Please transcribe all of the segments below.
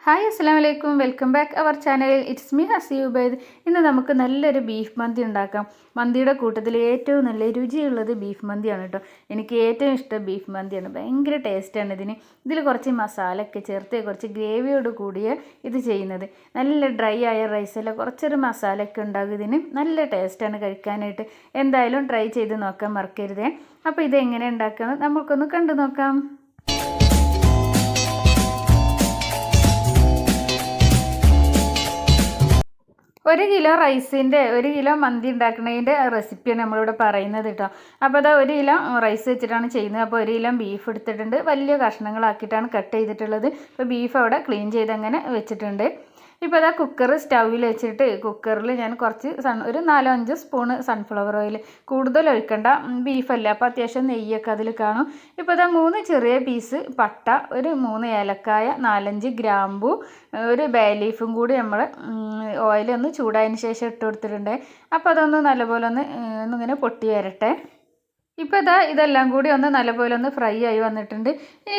Hi അസ്സലാമു അലൈക്കും welcome back അവർ ചാനലിൽ ഇറ്റ്സ് മീ ഹസി ഉബൈദ്. ഇന്ന് നമുക്ക് നല്ലൊരു ബീഫ് മന്തി ഉണ്ടാക്കാം. മന്തിയുടെ കൂട്ടത്തിൽ ഏറ്റവും നല്ല രുചിയുള്ളത് ബീഫ് മന്തിയാണ് കേട്ടോ. എനിക്ക് ഏറ്റവും ഇഷ്ടം ബീഫ് മന്തിയാണ്. ഭയങ്കര ടേസ്റ്റാണ് ഇതിൽ കുറച്ച് മസാലയൊക്കെ ചേർത്ത് കുറച്ച് ഗ്രേവിയോട് കൂടിയ ഇത് ചെയ്യുന്നത്. നല്ല ഡ്രൈ ആയ റൈസല്ല കുറച്ചൊരു മസാലയൊക്കെ ഉണ്ടാകും. ഇതിന് നല്ല ടേസ്റ്റാണ് കഴിക്കാനായിട്ട്. എന്തായാലും ട്രൈ ചെയ്ത് നോക്കാൻ മറക്കരുതേ. അപ്പോൾ ഇതെങ്ങനെ ഉണ്ടാക്കണം നമുക്കൊന്ന് കണ്ടു നോക്കാം. 1 കിലോ റൈസിൻ്റെ 1 കിലോ മന്തി ഉണ്ടാക്കുന്നതിൻ്റെ റെസിപ്പിയാണ് നമ്മളിവിടെ പറയുന്നത് കേട്ടോ. അപ്പോൾ അതാ 1 കിലോ റൈസ് വെച്ചിട്ടാണ് ചെയ്യുന്നത്. അപ്പോൾ 1 കിലോ ബീഫ് എടുത്തിട്ടുണ്ട്. വലിയ കഷ്ണങ്ങളാക്കിയിട്ടാണ് കട്ട് ചെയ്തിട്ടുള്ളത്. അപ്പോൾ ബീഫ് അവിടെ ക്ലീൻ ചെയ്ത് അങ്ങനെ വെച്ചിട്ടുണ്ട്. ഇപ്പോൾ അതാ കുക്കർ സ്റ്റൗവിൽ വെച്ചിട്ട് കുക്കറിൽ ഞാൻ കുറച്ച് ഒരു 4-5 സ്പൂണ് സൺഫ്ലവർ ഓയിൽ, കൂടുതൽ ഒഴിക്കണ്ട, ബീഫല്ല അപ്പോൾ അത്യാവശ്യം നെയ്യൊക്കെ അതിൽ കാണും. ഇപ്പോൾ അതാ 3 ചെറിയ പീസ് പട്ട, ഒരു 3 ഏലക്കായ, 4-5 ഗ്രാമ്പു, ഒരു ബേ ലീഫും കൂടി നമ്മൾ ഓയിലൊന്ന് ചൂടായതിന് ശേഷം ഇട്ട് കൊടുത്തിട്ടുണ്ട്. അപ്പോൾ അതൊന്ന് നല്ലപോലെ ഒന്നിങ്ങനെ പൊട്ടി വരട്ടെ. ഇപ്പോൾ ഇതെല്ലാം കൂടി ഒന്ന് നല്ലപോലെ ഫ്രൈ ആയി വന്നിട്ടുണ്ട്. ഇനി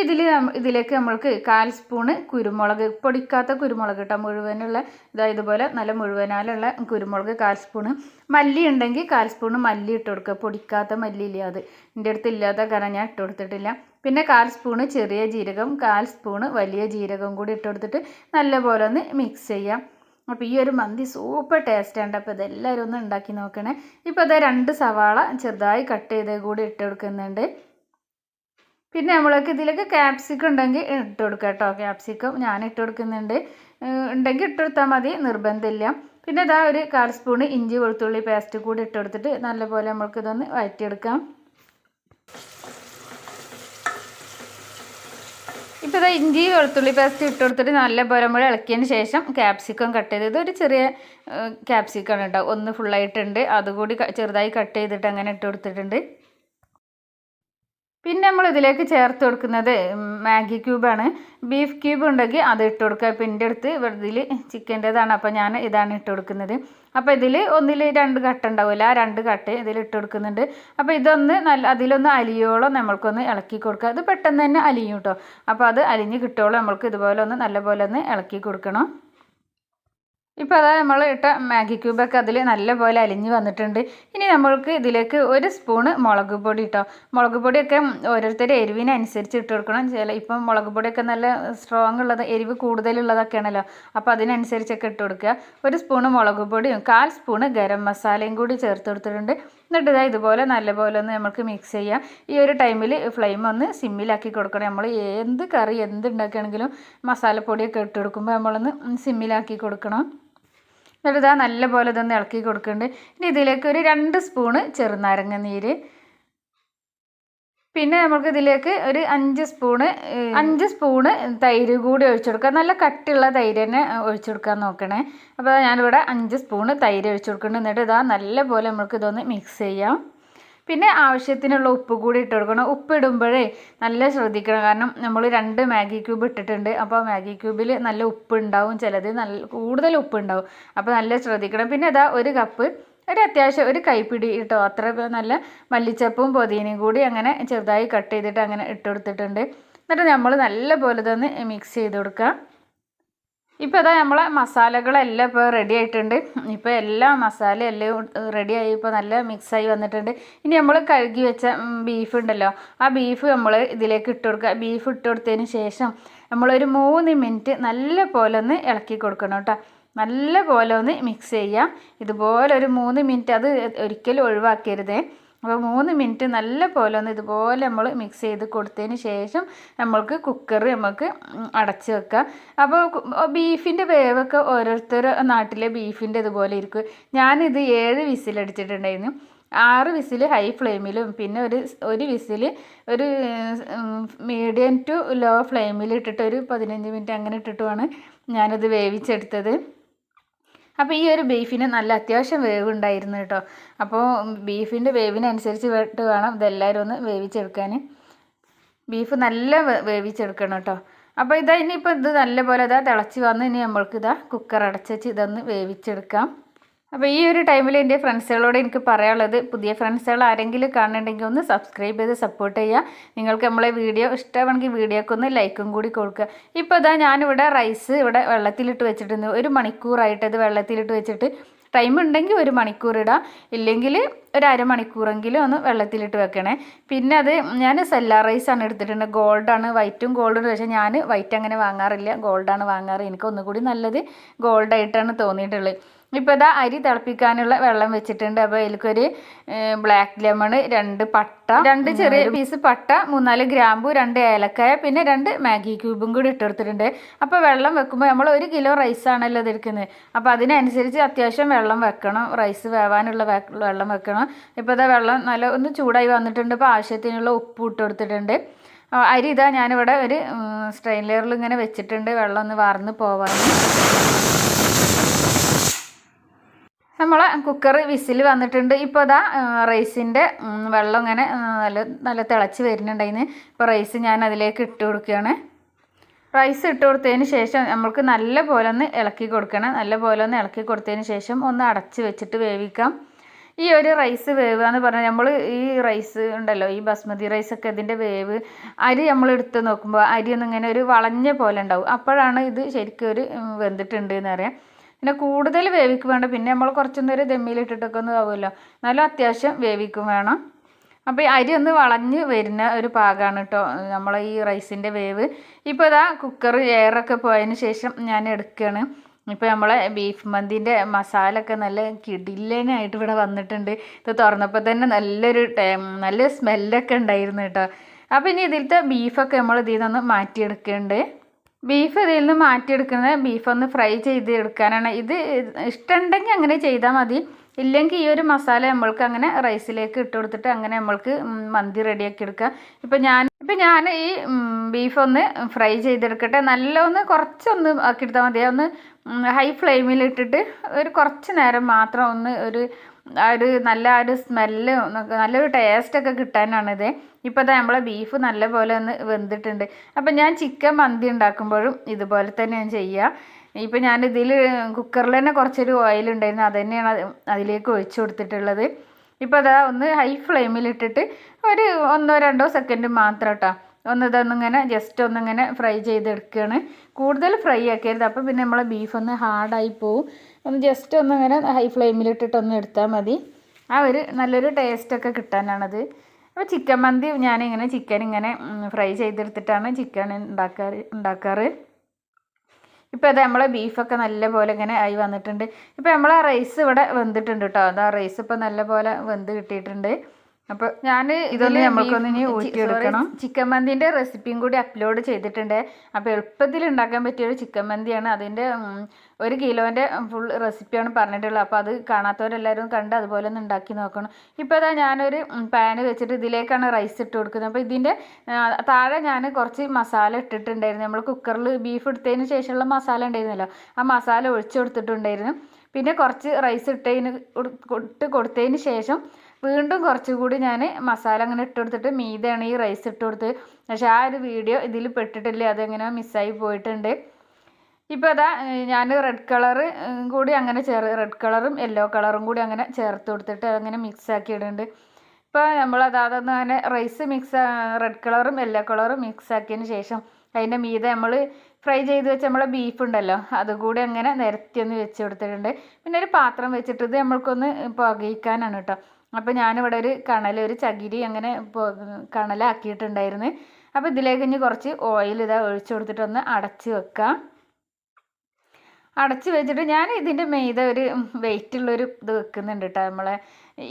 ഇതിലേക്ക് നമ്മൾക്ക് 1/4 സ്പൂണ് കുരുമുളക്, പൊടിക്കാത്ത കുരുമുളക് കേട്ടോ, മുഴുവനുള്ള ഇതുപോലെ നല്ല മുഴുവനാലുള്ള കുരുമുളക് 1/4 സ്പൂണ്. മല്ലി ഉണ്ടെങ്കിൽ 1/4 സ്പൂണ് മല്ലി ഇട്ട് കൊടുക്കുക. പൊടിക്കാത്ത മല്ലി ഇല്ല, അത് എൻ്റെ അടുത്ത് ഇല്ലാത്ത കാരണം ഞാൻ ഇട്ട് കൊടുത്തിട്ടില്ല. പിന്നെ 1/4 സ്പൂണ് ചെറിയ ജീരകം, 1/4 സ്പൂണ് വലിയ ജീരകം കൂടി ഇട്ട് കൊടുത്തിട്ട് നല്ലപോലെ മിക്സ് ചെയ്യാം. അപ്പോൾ ഈ ഒരു മന്തി സൂപ്പർ ടേസ്റ്റാണ്. അപ്പോൾ ഇതെല്ലാവരും ഒന്ന് ഉണ്ടാക്കി നോക്കണേ. ഇപ്പോൾ 2 സവാള ചെറുതായി കട്ട് ചെയ്ത് കൂടി ഇട്ട് കൊടുക്കുന്നുണ്ട്. പിന്നെ നമ്മൾക്ക് ഇതിലേക്ക് ക്യാപ്സിക്കം ഉണ്ടെങ്കിൽ ഇട്ട് കൊടുക്കുക കേട്ടോ. ക്യാപ്സിക്കം ഞാൻ ഇട്ട് കൊടുക്കുന്നുണ്ട്, ഉണ്ടെങ്കിൽ ഇട്ട് കൊടുത്താൽ മതി, നിർബന്ധമില്ല. പിന്നെ ഒരു 1/4 സ്പൂണ് ഇഞ്ചി വെളുത്തുള്ളി പേസ്റ്റ് കൂടി ഇട്ട് കൊടുത്തിട്ട് നല്ലപോലെ നമ്മൾക്ക് ഇതൊന്ന് വഴറ്റിയെടുക്കാം. ഇപ്പോൾ ഇഞ്ചി വെളുത്തുള്ളി പേസ്റ്റ് ഇട്ട് കൊടുത്തിട്ട് നല്ലപോലെ നമ്മൾ ഇളക്കിയതിന് ശേഷം ക്യാപ്സിക്കം കട്ട് ചെയ്തത്, ഒരു ചെറിയ ക്യാപ്സിക്കമാണ് കേട്ടോ, ഒന്ന് ഫുള്ളായിട്ടുണ്ട്, അതുകൂടി ചെറുതായി കട്ട് ചെയ്തിട്ട് അങ്ങനെ ഇട്ട് കൊടുത്തിട്ടുണ്ട്. പിന്നെ നമ്മൾ ഇതിലേക്ക് ചേർത്ത് കൊടുക്കുന്നത് മാഗി ക്യൂബാണ്. ബീഫ് ക്യൂബ് ഉണ്ടെങ്കിൽ അത് ഇട്ട് കൊടുക്കുക. ഇപ്പോൾ എൻ്റെ അടുത്ത് ഇതിൽ ചിക്കൻ്റേതാണ്, അപ്പോൾ ഞാൻ ഇതാണ് ഇട്ട് കൊടുക്കുന്നത്. അപ്പോൾ ഇതിൽ 1-2 കട്ട ഉണ്ടാവില്ല, ആ 2 കട്ട ഇതിൽ ഇട്ട് കൊടുക്കുന്നുണ്ട്. അപ്പോൾ ഇതൊന്ന് അതിലൊന്ന് അലിയോളം നമ്മൾക്കൊന്ന് ഇളക്കി കൊടുക്കുക. അത് പെട്ടെന്ന് തന്നെ അലിയും കേട്ടോ. അപ്പോൾ അത് അലിഞ്ഞ് കിട്ടുമോളം നമ്മൾക്ക് ഇതുപോലെ നല്ലപോലെ ഇളക്കി കൊടുക്കണം. ഇപ്പോൾ നമ്മൾ ഇട്ട മാഗി ക്യൂബൊക്കെ അതിൽ നല്ലപോലെ അലിഞ്ഞ് വന്നിട്ടുണ്ട്. ഇനി നമ്മൾക്ക് ഇതിലേക്ക് 1 സ്പൂണ് മുളക് പൊടി കേട്ടോ. മുളക് പൊടിയൊക്കെ ഓരോരുത്തരുടെ എരിവിനനുസരിച്ച് ഇട്ട് കൊടുക്കണം. ഇപ്പം മുളക് പൊടിയൊക്കെ നല്ല സ്ട്രോങ് ഉള്ളത്, എരിവ് കൂടുതലുള്ളതൊക്കെയാണല്ലോ, അപ്പോൾ അതിനനുസരിച്ചൊക്കെ ഇട്ട് കൊടുക്കുക. 1 സ്പൂണ് മുളക് പൊടിയും 1/4 സ്പൂണ് ഗരം മസാലയും കൂടി ചേർത്ത് കൊടുത്തിട്ടുണ്ട്. എന്നിട്ട് ഇതുപോലെ നല്ലപോലെ നമുക്ക് മിക്സ് ചെയ്യാം. ഈ ഒരു ടൈമിൽ ഫ്ലെയിം സിമ്മിലാക്കി കൊടുക്കണം. നമ്മൾ എന്ത് കറി എന്തുണ്ടാക്കുകയാണെങ്കിലും മസാലപ്പൊടിയൊക്കെ ഇട്ട് കൊടുക്കുമ്പോൾ നമ്മളൊന്ന് സിമ്മിലാക്കി കൊടുക്കണം. എന്നിട്ട് നല്ലപോലെ ഇളക്കി കൊടുക്കുന്നുണ്ട്. ഇനി ഇതിലേക്ക് ഒരു 2 സ്പൂണ് ചെറുനാരങ്ങ നീര്, പിന്നെ നമുക്ക് ഇതിലേക്ക് ഒരു 5 സ്പൂണ് തൈര് കൂടി ഒഴിച്ചു കൊടുക്കുക. നല്ല കട്ടിയുള്ള തൈര് തന്നെ ഒഴിച്ചു കൊടുക്കാൻ നോക്കണേ. അപ്പോൾ ഞാനിവിടെ 5 സ്പൂണ് തൈര് ഒഴിച്ചു കൊടുക്കുന്നുണ്ട്. എന്നിട്ട് നല്ലപോലെ നമുക്ക് ഇതൊന്ന് മിക്സ് ചെയ്യാം. പിന്നെ ആവശ്യത്തിനുള്ള ഉപ്പ് കൂടി ഇട്ട് കൊടുക്കണം. ഉപ്പ് ഇടുമ്പോഴേ നല്ല ശ്രദ്ധിക്കണം, കാരണം നമ്മൾ 2 മാഗി ക്യൂബ് ഇട്ടിട്ടുണ്ട്. അപ്പോൾ മാഗി ക്യൂബിൽ നല്ല ഉപ്പ് ഉണ്ടാവും, ചിലത് നല്ല കൂടുതൽ ഉപ്പ് ഉണ്ടാവും, അപ്പോൾ നല്ല ശ്രദ്ധിക്കണം. പിന്നെ 1 കപ്പ്, അത്യാവശ്യം ഒരു കൈപ്പിടി കേട്ടോ, അത്ര നല്ല മല്ലിച്ചപ്പും പുതിനയും കൂടി അങ്ങനെ ചെറുതായി കട്ട് ചെയ്തിട്ട് അങ്ങനെ ഇട്ട് കൊടുത്തിട്ടുണ്ട്. എന്നിട്ട് നമ്മൾ നല്ലപോലെ മിക്സ് ചെയ്ത് കൊടുക്കുക. ഇപ്പോൾ നമ്മളെ മസാലകളെല്ലാം ഇപ്പോൾ റെഡി ആയിട്ടുണ്ട്. ഇപ്പോൾ എല്ലാ മസാലയും എല്ലാം റെഡിയായി, ഇപ്പോൾ നല്ല മിക്സായി വന്നിട്ടുണ്ട്. ഇനി നമ്മൾ കഴുകി വെച്ച ബീഫ് ഉണ്ടല്ലോ, ആ ബീഫ് നമ്മൾ ഇതിലേക്ക് ഇട്ട് കൊടുക്കുക. ബീഫ് ഇട്ട് കൊടുത്തതിന് ശേഷം നമ്മളൊരു 3 മിനിറ്റ് നല്ല പോലെ ഇളക്കി കൊടുക്കണം കേട്ടോ. നല്ല പോലെ മിക്സ് ചെയ്യുക. ഇതുപോലെ ഒരു 3 മിനിറ്റ്, അത് ഒരിക്കലും ഒഴിവാക്കരുതേ. അപ്പോൾ 3 മിനിറ്റ് നല്ല പോലെ ഇതുപോലെ നമ്മൾ മിക്സ് ചെയ്ത് കൊടുത്തതിന് ശേഷം നമ്മൾക്ക് കുക്കർ നമുക്ക് അടച്ച് വെക്കുക. അപ്പോൾ ബീഫിൻ്റെ വേവൊക്കെ ഓരോരുത്തരുടെ നാട്ടിലെ ബീഫിൻ്റെ ഇതുപോലെ ഇരിക്കും. ഞാനിത് 7 വിസിലടിച്ചിട്ടുണ്ടായിരുന്നു. 6 വിസിൽ ഹൈ ഫ്ലെയിമിലും പിന്നെ ഒരു വിസിൽ ഒരു മീഡിയം ടു ലോ ഫ്ലെയിമിൽ ഇട്ടിട്ട് ഒരു 15 മിനിറ്റ് അങ്ങനെ ഇട്ടിട്ടുമാണ് ഞാനിത് വേവിച്ചെടുത്തത്. അപ്പോൾ ഈ ഒരു ബീഫിന് നല്ല അത്യാവശ്യം വേവ് ഉണ്ടായിരുന്നു കേട്ടോ. അപ്പോൾ ബീഫിൻ്റെ വേവിനനുസരിച്ച് വേണം ഇതെല്ലാവരും വേവിച്ചെടുക്കാൻ. ബീഫ് നല്ല വേവിച്ചെടുക്കണം കേട്ടോ. അപ്പോൾ ഇനിയിപ്പോൾ ഇത് നല്ലപോലെ തിളച്ച് വന്ന് ഇനി നമ്മൾക്ക് കുക്കർ അടച്ച് വെച്ച് ഇതൊന്ന് വേവിച്ചെടുക്കാം. അപ്പോൾ ഈ ഒരു ടൈമിൽ എൻ്റെ ഫ്രണ്ട്സുകളോട് എനിക്ക് പറയാനുള്ളത്, പുതിയ ഫ്രണ്ട്സുകൾ ആരെങ്കിലും കാണുന്നുണ്ടെങ്കിൽ ഒന്ന് സബ്സ്ക്രൈബ് ചെയ്ത് സപ്പോർട്ട് ചെയ്യുക. നിങ്ങൾക്ക് നമ്മളെ വീഡിയോ ഇഷ്ടമാണെങ്കിൽ വീഡിയോക്ക് ഒന്ന് ലൈക്കും കൂടി കൊടുക്കുക. ഇപ്പോൾ ഇതാ ഞാനിവിടെ റൈസ് ഇവിടെ വെള്ളത്തിലിട്ട് വെച്ചിട്ടുണ്ട്. 1 മണിക്കൂറായിട്ട് ഇത് വെള്ളത്തിലിട്ട് വെച്ചിട്ട്, ടൈം ഉണ്ടെങ്കിൽ 1 മണിക്കൂർ ഇടാം, ഇല്ലെങ്കിൽ ഒരു അരമണിക്കൂറെങ്കിലും ഒന്ന് വെള്ളത്തിലിട്ട് വെക്കണേ. പിന്നെ അത് ഞാൻ സെല്ലാ റൈസാണ് എടുത്തിട്ടുണ്ട്. ഗോൾഡാണ്, വൈറ്റും ഗോൾഡും. പക്ഷേ ഞാൻ വൈറ്റ് അങ്ങനെ വാങ്ങാറില്ല, ഗോൾഡാണ് വാങ്ങാറ്. എനിക്ക് ഒന്നുകൂടി നല്ലത് ഗോൾഡായിട്ടാണ് തോന്നിയിട്ടുള്ളത്. ഇപ്പോൾ ഇതാ അരി തിളപ്പിക്കാനുള്ള വെള്ളം വെച്ചിട്ടുണ്ട്. അപ്പോൾ അതിലേക്കൊരു ബ്ലാക്ക് ലെമൺ, 2 പട്ട, 2 ചെറിയ പീസ് പട്ട, 3-4 ഗ്രാമ്പു, 2 ഏലക്കായ, പിന്നെ 2 മാഗി ക്യൂബും കൂടി ഇട്ടെടുത്തിട്ടുണ്ട്. അപ്പോൾ വെള്ളം വെക്കുമ്പോൾ നമ്മൾ 1 കിലോ റൈസാണല്ലോ ഇതെടുക്കുന്നത്. അപ്പോൾ അതിനനുസരിച്ച് അത്യാവശ്യം വെള്ളം വെക്കണം, റൈസ് വേവാനുള്ള വെള്ളം വെക്കണം. ഇപ്പോൾ ഇതാ വെള്ളം നല്ല ഒന്ന് ചൂടായി വന്നിട്ടുണ്ട്. ഇപ്പോൾ ആവശ്യത്തിനുള്ള ഉപ്പ് ഇട്ട് കൊടുത്തിട്ടുണ്ട്. അരി ഇതാ ഞാനിവിടെ ഒരു സ്ട്രെയിനറിൽ ഇങ്ങനെ വെച്ചിട്ടുണ്ട്, വെള്ളം ഒന്ന് വാർന്ന് പോവാൻ. നമ്മളെ കുക്കർ വിസിൽ വന്നിട്ടുണ്ട്. ഇപ്പോൾ അതാ റൈസിൻ്റെ വെള്ളം ഇങ്ങനെ നല്ല തിളച്ച് വരുന്നുണ്ടായിന്ന്. ഇപ്പോൾ റൈസ് ഞാൻ അതിലേക്ക് ഇട്ട് കൊടുക്കുകയാണ്. റൈസ് ഇട്ട് കൊടുത്തതിന് ശേഷം നമ്മൾക്ക് നല്ല പോലെ ഒന്ന് ഇളക്കി കൊടുക്കണം. നല്ല പോലെ ഒന്ന് ഇളക്കി കൊടുത്തതിന് ശേഷം ഒന്ന് അടച്ച് വെച്ചിട്ട് വേവിക്കാം. ഈ ഒരു റൈസ് വേവുക എന്ന് പറഞ്ഞാൽ, നമ്മൾ ഈ റൈസ് ഉണ്ടല്ലോ, ഈ ബസ്മതി റൈസൊക്കെ ഇതിൻ്റെ വേവ്, അരി നമ്മൾ എടുത്ത് നോക്കുമ്പോൾ അരിയൊന്നും ഇങ്ങനെ ഒരു വളഞ്ഞ പോലെ ഉണ്ടാവും. അപ്പോഴാണ് ഇത് ശരിക്കും ഒരു വെന്തിട്ടുണ്ട് എന്നറിയാം. പിന്നെ കൂടുതൽ വേവിക്ക് വേണ്ട, പിന്നെ നമ്മൾ കുറച്ചൊന്നൊരു ദമ്മിലിട്ടിട്ടൊക്കെ ഒന്ന് ആവുമല്ലോ, നല്ല അത്യാവശ്യം വേവിക്കും വേണം. അപ്പോൾ ഈ അരി ഒന്ന് വളഞ്ഞ് വരുന്ന ഒരു പാകമാണ് കേട്ടോ നമ്മളെ ഈ റൈസിൻ്റെ വേവ്. ഇപ്പോൾ ഇതാ കുക്കർ എയറൊക്കെ പോയതിന് ശേഷം ഞാൻ എടുക്കുകയാണ്. ഇപ്പോൾ നമ്മളെ ബീഫ് മന്തിൻ്റെ മസാല ഒക്കെ നല്ല കിടിലനായിട്ട് ഇവിടെ വന്നിട്ടുണ്ട്. ഇത് തുറന്നപ്പോൾ തന്നെ നല്ല സ്മെല്ലൊക്കെ ഉണ്ടായിരുന്നു കേട്ടോ. അപ്പോൾ ഇനി ഇതിലത്തെ ബീഫൊക്കെ നമ്മൾ ഇതിൽ നിന്ന് മാറ്റിയെടുക്കുന്നുണ്ട്. ബീഫ് ഇതിൽ നിന്ന് മാറ്റിയെടുക്കുന്നത് ബീഫ് ഒന്ന് ഫ്രൈ ചെയ്ത് എടുക്കാനാണ്. ഇത് ഇഷ്ടമുണ്ടെങ്കിൽ അങ്ങനെ ചെയ്താൽ മതി, ഇല്ലെങ്കിൽ ഈ ഒരു മസാല നമ്മൾക്ക് അങ്ങനെ റൈസിലേക്ക് ഇട്ട് കൊടുത്തിട്ട് അങ്ങനെ നമ്മൾക്ക് മന്തി റെഡിയാക്കി എടുക്കാം. ഇപ്പം ഞാൻ ഈ ബീഫ് ഒന്ന് ഫ്രൈ ചെയ്തെടുക്കട്ടെ. നല്ലൊന്ന് കുറച്ചൊന്ന് ആക്കിയെടുത്താൽ മതി. ഒന്ന് ഹൈ ഫ്ലെയിമിലിട്ടിട്ട് ഒരു കുറച്ച് നേരം മാത്രം ഒന്ന് ഒരു നല്ല ഒരു സ്മെല്ല്, നല്ലൊരു ടേസ്റ്റൊക്കെ കിട്ടാനാണിത്. ഇപ്പോൾ ഇതാ നമ്മളെ ബീഫ് നല്ല പോലെ ഒന്ന് വെന്തിട്ടുണ്ട്. അപ്പം ഞാൻ ചിക്കൻ മന്തി ഉണ്ടാക്കുമ്പോഴും ഇതുപോലെ തന്നെ ഞാൻ ചെയ്യുക. ഇപ്പം ഞാനിതിൽ കുക്കറിൽ തന്നെ കുറച്ചൊരു ഓയിൽ ഉണ്ടായിരുന്നു, അത് തന്നെയാണ് അതിലേക്ക് ഒഴിച്ചു കൊടുത്തിട്ടുള്ളത്. ഇപ്പോൾ അതാ ഒന്ന് ഹൈ ഫ്ലെയിമിലിട്ടിട്ട് ഒരു 1-2 സെക്കൻഡ് മാത്രം കേട്ടോ ഇതൊന്നിങ്ങനെ ജസ്റ്റ് ഒന്നിങ്ങനെ ഫ്രൈ ചെയ്തെടുക്കുകയാണ്. കൂടുതൽ ഫ്രൈ ആക്കരുത്, അപ്പോൾ പിന്നെ നമ്മളെ ബീഫ് ഒന്ന് ഹാർഡായി പോവും. ഒന്ന് ജസ്റ്റ് ഒന്നിങ്ങനെ ഹൈ ഫ്ലെയിമിലിട്ടിട്ടൊന്ന് എടുത്താൽ മതി. ആ ഒരു നല്ലൊരു ടേസ്റ്റൊക്കെ കിട്ടാനാണത്. അപ്പോൾ ചിക്കൻ മന്തി ഞാനിങ്ങനെ ചിക്കൻ ഇങ്ങനെ ഫ്രൈ ചെയ്തെടുത്തിട്ടാണ് ചിക്കൻ ഉണ്ടാക്കാറ്. ഇപ്പോൾ അത് നമ്മളെ ബീഫൊക്കെ നല്ല പോലെ ഇങ്ങനെ ആയി വന്നിട്ടുണ്ട്. ഇപ്പോൾ നമ്മളെ റൈസ് ഇവിടെ വെന്തിട്ടുണ്ട് കേട്ടോ. അതാ റൈസ് ഇപ്പോൾ നല്ല പോലെ വെന്ത് കിട്ടിയിട്ടുണ്ട്. അപ്പോൾ ഞാൻ ഇതൊന്ന് നമ്മൾക്കൊന്ന് ഇനി ഊറ്റിയെടുക്കണം. ചിക്കൻ മന്തിൻ്റെ റെസിപ്പിയും കൂടി അപ്ലോഡ് ചെയ്തിട്ടുണ്ട്. അപ്പോൾ എളുപ്പത്തിൽ ഉണ്ടാക്കാൻ പറ്റിയൊരു ചിക്കൻ മന്തിയാണ്. അതിൻ്റെ 1 കിലോൻ്റെ ഫുൾ റെസിപ്പിയാണ് പറഞ്ഞിട്ടുള്ളത്. അപ്പോൾ അത് കാണാത്തവരെല്ലാവരും കണ്ട് അതുപോലെ ഒന്ന് ഉണ്ടാക്കി നോക്കണം. ഇപ്പോൾ അതാ ഞാനൊരു പാന് വെച്ചിട്ട് ഇതിലേക്കാണ് റൈസ് ഇട്ട് കൊടുക്കുന്നത്. അപ്പോൾ ഇതിൻ്റെ താഴെ ഞാൻ കുറച്ച് മസാല ഇട്ടിട്ടുണ്ടായിരുന്നു. നമ്മൾ കുക്കറിൽ ബീഫ് എടുത്തതിന് ശേഷമുള്ള മസാല ഉണ്ടായിരുന്നല്ലോ, ആ മസാല ഒഴിച്ചു കൊടുത്തിട്ടുണ്ടായിരുന്നു. പിന്നെ കുറച്ച് റൈസ് കൊടുത്തതിന് ശേഷം വീണ്ടും കുറച്ചുകൂടി ഞാൻ മസാല അങ്ങനെ ഇട്ട് കൊടുത്തിട്ട് മീതെയാണ് ഈ റൈസ് ഇട്ട് കൊടുത്തത്. പക്ഷേ ആ ഒരു വീഡിയോ ഇതിൽ പെട്ടിട്ടില്ല, അതെങ്ങനെ മിസ്സായി പോയിട്ടുണ്ട്. ഇപ്പോൾ അതാ ഞാൻ റെഡ് കളറ് കൂടി അങ്ങനെ റെഡ് കളറും യെല്ലോ കളറും കൂടി അങ്ങനെ ചേർത്ത് കൊടുത്തിട്ട് അതങ്ങനെ മിക്സാക്കി ഇടുന്നുണ്ട്. ഇപ്പോൾ അതൊന്ന് അങ്ങനെ റൈസ് റെഡ് കളറും യെല്ലോ കളറും മിക്സാക്കിയതിന് ശേഷം അതിൻ്റെ മീതെ നമ്മൾ ഫ്രൈ ചെയ്ത് വെച്ച് നമ്മളെ ബീഫ് ഉണ്ടല്ലോ അതുകൂടി അങ്ങനെ നിരത്തി ഒന്ന് വെച്ച് കൊടുത്തിട്ടുണ്ട്. പിന്നെ ഒരു പാത്രം വെച്ചിട്ട് ഇത് നമ്മൾക്കൊന്ന് പുകയിക്കാനാണ് കേട്ടോ. അപ്പോൾ ഞാനിവിടെ ഒരു ചകിരി അങ്ങനെ കണലാക്കിയിട്ടുണ്ടായിരുന്നു. അപ്പോൾ ഇതിലേക്ക് ഇനി കുറച്ച് ഓയിൽ ഒഴിച്ചു കൊടുത്തിട്ടൊന്ന് അടച്ച് വെക്കാം. അടച്ച് വെച്ചിട്ട് ഞാൻ ഇതിൻ്റെ മീതെ ഒരു വെയിറ്റുള്ളൊരു ഇത് വെക്കുന്നുണ്ട് കേട്ടോ. നമ്മളെ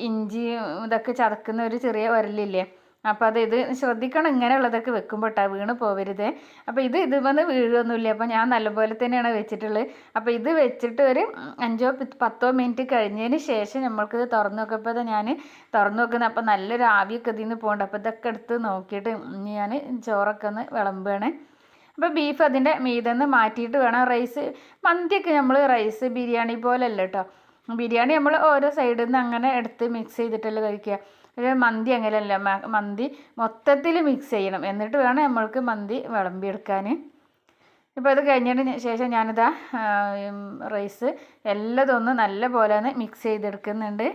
ഇഞ്ചി ഇതൊക്കെ ചതക്കുന്ന ഒരു ചെറിയ ഉരലില്ലേ, അപ്പോൾ ഇത് ശ്രദ്ധിക്കണം ഇങ്ങനെയുള്ളതൊക്കെ വെക്കുമ്പോൾ കേട്ടോ, വീണ് പോവരുത്. അപ്പോൾ ഇത് വന്ന് വീഴൊന്നുമില്ല. അപ്പോൾ ഞാൻ നല്ലപോലെ തന്നെയാണ് വെച്ചിട്ടുള്ളത്. അപ്പോൾ ഇത് വെച്ചിട്ട് ഒരു 5-10 മിനിറ്റ് കഴിഞ്ഞതിന് ശേഷം നമ്മൾക്കിത് തുറന്ന് നോക്കുമ്പോൾ ഞാൻ തുറന്ന് നോക്കുന്നത്. അപ്പോൾ നല്ലൊരു ആവിയൊക്കെ ഇതിൽ നിന്ന് പോകുന്നുണ്ട്. അപ്പോൾ ഇതൊക്കെ എടുത്ത് നോക്കിയിട്ട് ഞാൻ ചോറൊക്കെ ഒന്ന് വിളമ്പുകയാണ്. അപ്പോൾ ബീഫ് അതിൻ്റെ മീതെന്ന് മാറ്റിയിട്ട് വേണം റൈസ്. മന്തിയൊക്കെ നമ്മൾ റൈസ് ബിരിയാണി പോലെയല്ല കേട്ടോ. ബിരിയാണി നമ്മൾ ഓരോ സൈഡിൽ നിന്ന് അങ്ങനെ എടുത്ത് മിക്സ് ചെയ്തിട്ടല്ലേ കഴിക്കുക. മന്തി അങ്ങനെയല്ല, മന്തി മൊത്തത്തിൽ മിക്സ് ചെയ്യണം, എന്നിട്ട് വേണം നമ്മൾക്ക് മന്തി വിളമ്പിയെടുക്കാൻ. ഇപ്പോൾ അത് കഴിഞ്ഞതിന് ശേഷം ഞാനിതാ റൈസ് എല്ലാതും ഒന്ന് നല്ല പോലെ ഒന്ന് മിക്സ് ചെയ്തെടുക്കുന്നുണ്ട്.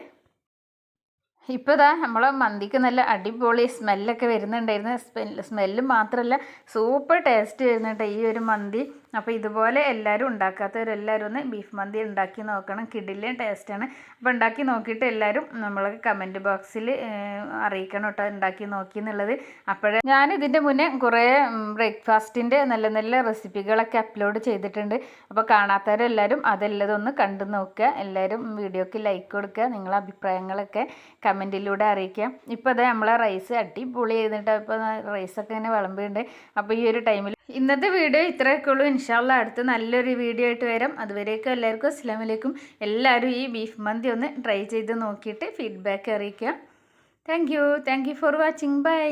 ഇപ്പോൾ ഇതാ നമ്മളെ മന്തിക്ക് നല്ല അടിപൊളി സ്മെല്ലൊക്കെ വരുന്നുണ്ടായിരുന്നു. സ്മെല്ല് മാത്രമല്ല സൂപ്പർ ടേസ്റ്റ് വരുന്നുണ്ട് ഈ ഒരു മന്തി. അപ്പോൾ ഇതുപോലെ എല്ലാവരും ഉണ്ടാക്കാത്തവരെല്ലാവരും ഒന്ന് ബീഫ് മന്തി ഉണ്ടാക്കി നോക്കണം. കിടിലൻ ടേസ്റ്റാണ്. അപ്പോൾ ഉണ്ടാക്കി നോക്കിയിട്ട് എല്ലാവരും നമ്മൾ കമൻറ്റ് ബോക്സിൽ അറിയിക്കണം കേട്ടോ ഉണ്ടാക്കി നോക്കി എന്നുള്ളത്. അപ്പോഴേ ഞാൻ ഇതിൻ്റെ മുന്നേ കുറേ ബ്രേക്ക്ഫാസ്റ്റിൻ്റെ നല്ല നല്ല റെസിപ്പികളൊക്കെ അപ്ലോഡ് ചെയ്തിട്ടുണ്ട്. അപ്പോൾ കാണാത്തവരെല്ലാവരും അതെല്ലാം ഒന്ന് കണ്ടു നോക്കുക. എല്ലാവരും വീഡിയോക്ക് ലൈക്ക് കൊടുക്കുക. നിങ്ങളെ അഭിപ്രായങ്ങളൊക്കെ കമൻറ്റിലൂടെ അറിയിക്കാം. ഇപ്പോൾ അത് നമ്മളെ റൈസ് അടിപൊളി ചെയ്തിട്ട് ഇപ്പോൾ റൈസൊക്കെ ഇങ്ങനെ വിളമ്പുന്നുണ്ട്. അപ്പോൾ ഈ ഒരു ടൈമിൽ ഇന്നത്തെ വീഡിയോ ഇത്രയൊക്കെ ഉള്ളൂ. ഇൻഷാ അല്ലാഹ് അടുത്ത് നല്ലൊരു വീഡിയോ ആയിട്ട് വരാം. അതുവരേക്കും എല്ലാവർക്കും അസ്സലാമു അലൈക്കും. എല്ലാവരും ഈ ബീഫ് മന്തി ഒന്ന് ട്രൈ ചെയ്ത് നോക്കിയിട്ട് ഫീഡ്ബാക്ക് അറിയിക്കുക. Thank you for watching. By.